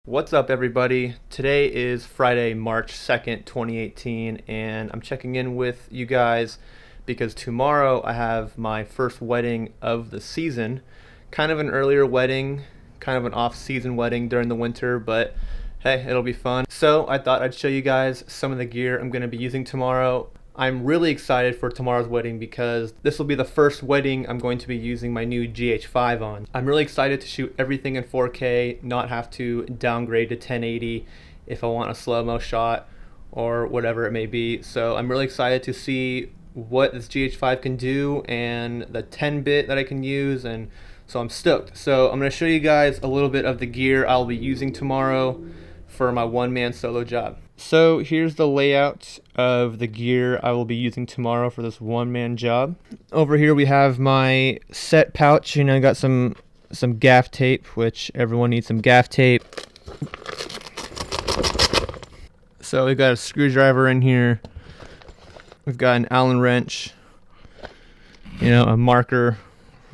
What's up, everybody? Today is Friday, March 2nd, 2018, and I'm checking in with you guys because tomorrow I have my first wedding of the season. Kind of an earlier wedding, kind of an off-season wedding during the winter, but hey, it'll be fun. So I thought I'd show you guys some of the gear I'm going to be using tomorrow. I'm really excited for tomorrow's wedding because this will be the first wedding I'm going to be using my new GH5 on. I'm really excited to shoot everything in 4K, not have to downgrade to 1080 if I want a slow-mo shot or whatever it may be. So I'm really excited to see what this GH5 can do and the 10-bit that I can use, and so I'm stoked. So I'm going to show you guys a little bit of the gear I'll be using tomorrow for my one-man solo job. So here's the layout of the gear I will be using tomorrow for this one-man job. Over here we have my set pouch. I got some gaff tape, which everyone needs some gaff tape. So we've got a screwdriver in here. We've got an Allen wrench, a marker,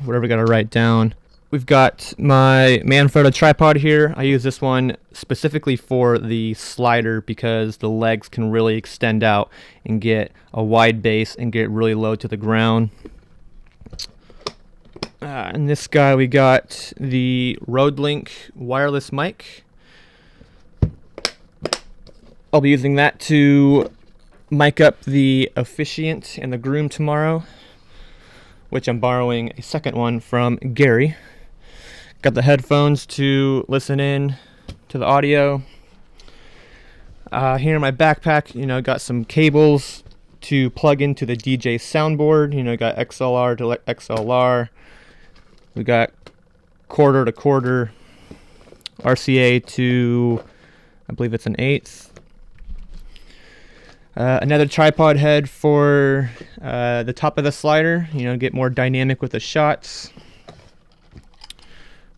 whatever we got to write down. We've got my Manfrotto tripod here. I use this one specifically for the slider because the legs can really extend out and get a wide base and get really low to the ground. And this guy, we got the RodeLink wireless mic. I'll be using that to mic up the officiant and the groom tomorrow, which I'm borrowing a second one from Gary. Got the headphones to listen in to the audio. Here in my backpack, got some cables to plug into the DJ soundboard. Got XLR to XLR. We got quarter to quarter, RCA to, I believe it's an eighth. Another tripod head for the top of the slider, get more dynamic with the shots.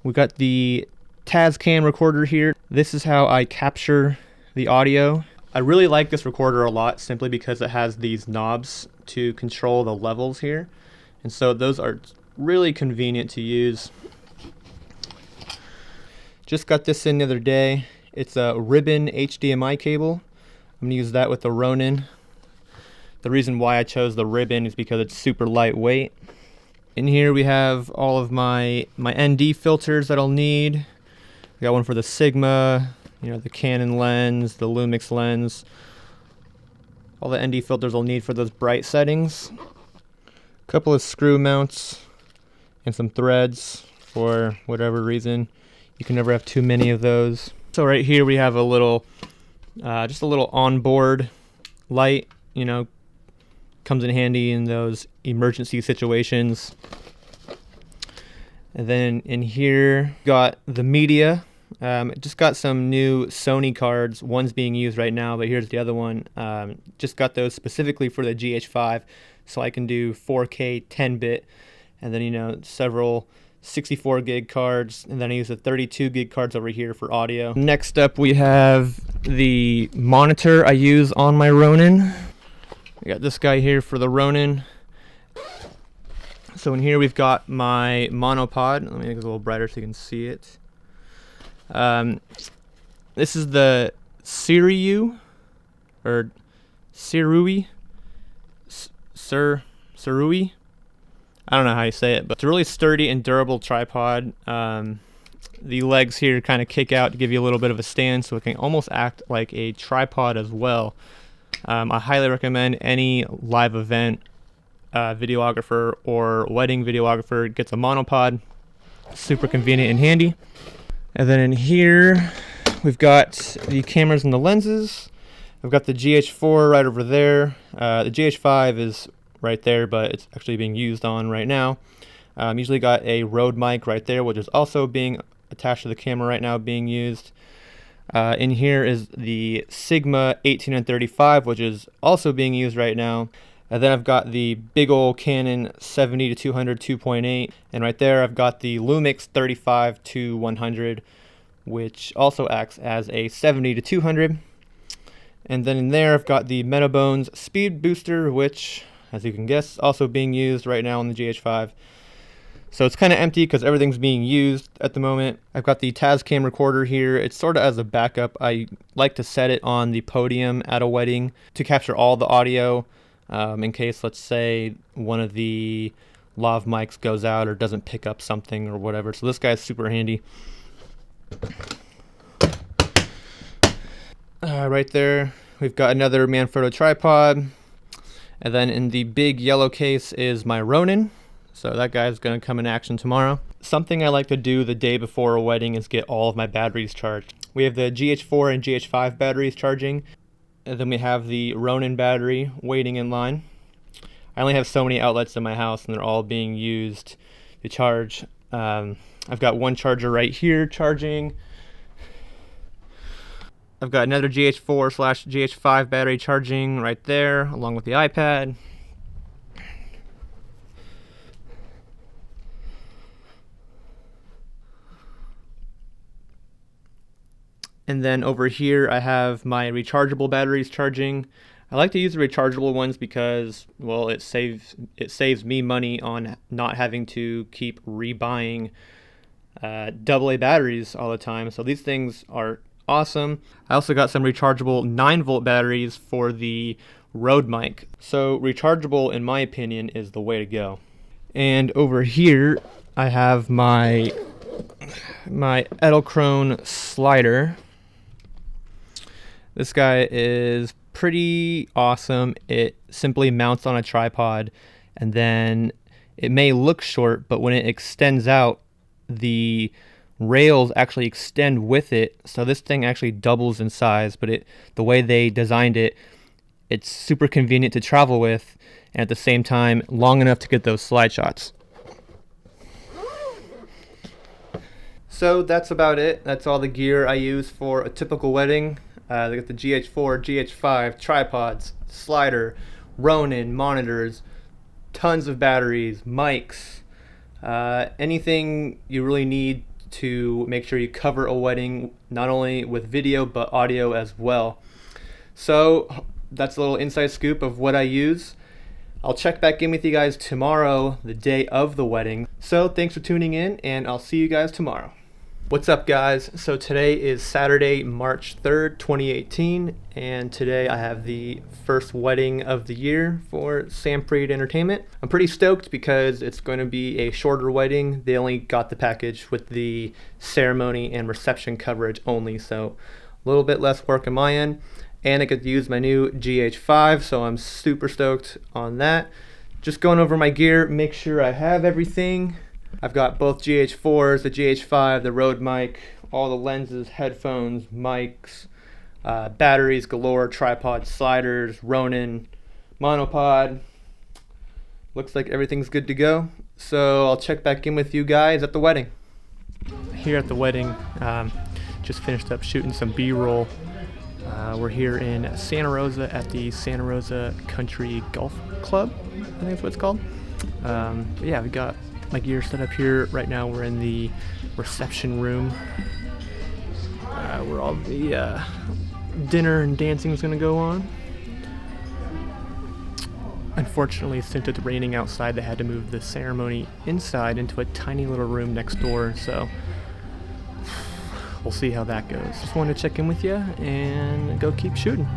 We got the Tascam recorder here. This is how I capture the audio. I really like this recorder a lot simply because it has these knobs to control the levels here. And so those are really convenient to use. Just got this in the other day. It's a ribbon HDMI cable. I'm gonna use that with the Ronin. The reason why I chose the ribbon is because it's super lightweight. In here we have all of my ND filters that I'll need. I got one for the Sigma, the Canon lens, the Lumix lens. All the ND filters I'll need for those bright settings. A couple of screw mounts and some threads for whatever reason. You can never have too many of those. So right here we have a little, just a little onboard light, comes in handy in those emergency situations. And then in here, got the media. Just got some new Sony cards. One's being used right now, but here's the other one. Just got those specifically for the GH5, so I can do 4K 10-bit, and then several 64 gig cards, and then I use the 32 gig cards over here for audio. Next up, we have the monitor I use on my Ronin. We got this guy here for the Ronin. So in here we've got my monopod. Let me make it a little brighter so you can see it. This is the Sirui, or Sirui, Sirui. I don't know how you say it, but it's a really sturdy and durable tripod. The legs here kind of kick out to give you a little bit of a stand, so it can almost act like a tripod as well. I highly recommend any live event videographer or wedding videographer gets a monopod. Super convenient and handy. And then in here, we've got the cameras and the lenses. I've got the GH4 right over there. The GH5 is right there, but it's actually being used on right now. Usually got a Rode mic right there, which is also being attached to the camera right now, being used. In here is the Sigma 18 and 35, which is also being used right now. And then I've got the big old Canon 70 to 200 2.8, and right there I've got the Lumix 35 to 100, which also acts as a 70 to 200. And then in there I've got the Metabones Speed Booster, which, as you can guess, also being used right now on the GH5. So it's kind of empty because everything's being used at the moment. I've got the Tascam recorder here. It's sort of as a backup. I like to set it on the podium at a wedding to capture all the audio in case, let's say, one of the lav mics goes out or doesn't pick up something or whatever. So this guy's super handy. Right there, we've got another Manfrotto tripod. And then in the big yellow case is my Ronin. So that guy's going to come in action tomorrow. Something I like to do the day before a wedding is get all of my batteries charged. We have the GH4 and GH5 batteries charging, and then we have the Ronin battery waiting in line. I only have so many outlets in my house, and they're all being used to charge. I've got one charger right here charging. I've got another GH4/GH5 battery charging right there, along with the iPad. And then over here I have my rechargeable batteries charging. I like to use the rechargeable ones because, well, it saves me money on not having to keep rebuying AA batteries all the time. So these things are awesome. I also got some rechargeable 9-volt batteries for the Rode mic. So rechargeable, in my opinion, is the way to go. And over here I have my Edelkrone slider. This guy is pretty awesome. It simply mounts on a tripod, and then it may look short, but when it extends out, the rails actually extend with it. So this thing actually doubles in size, but the way they designed it, it's super convenient to travel with, and at the same time, long enough to get those slide shots. So that's about it. That's all the gear I use for a typical wedding. They got the GH4, GH5, tripods, slider, Ronin, monitors, tons of batteries, mics, anything you really need to make sure you cover a wedding, not only with video, but audio as well. So that's a little inside scoop of what I use. I'll check back in with you guys tomorrow, the day of the wedding. So thanks for tuning in, and I'll see you guys tomorrow. What's up, guys? So today is Saturday, March 3rd, 2018, and today I have the first wedding of the year for Sampreed Entertainment. I'm pretty stoked because it's going to be a shorter wedding. They only got the package with the ceremony and reception coverage only, so a little bit less work on my end. And I get to use my new GH5, so I'm super stoked on that. Just going over my gear, make sure I have everything. I've got both GH4s, the GH5, the Rode mic, all the lenses, headphones, mics, batteries galore, tripod, sliders, Ronin, monopod. Looks like everything's good to go. So I'll check back in with you guys at the wedding. Here at the wedding, just finished up shooting some B-roll. We're here in Santa Rosa at the Santa Rosa Country Golf Club, I think that's what it's called. But yeah, we got my gear set up here. Right now we're in the reception room where all the dinner and dancing is going to go on. Unfortunately, since it's raining outside, they had to move the ceremony inside into a tiny little room next door, so we'll see how that goes. Just wanted to check in with you and go keep shooting.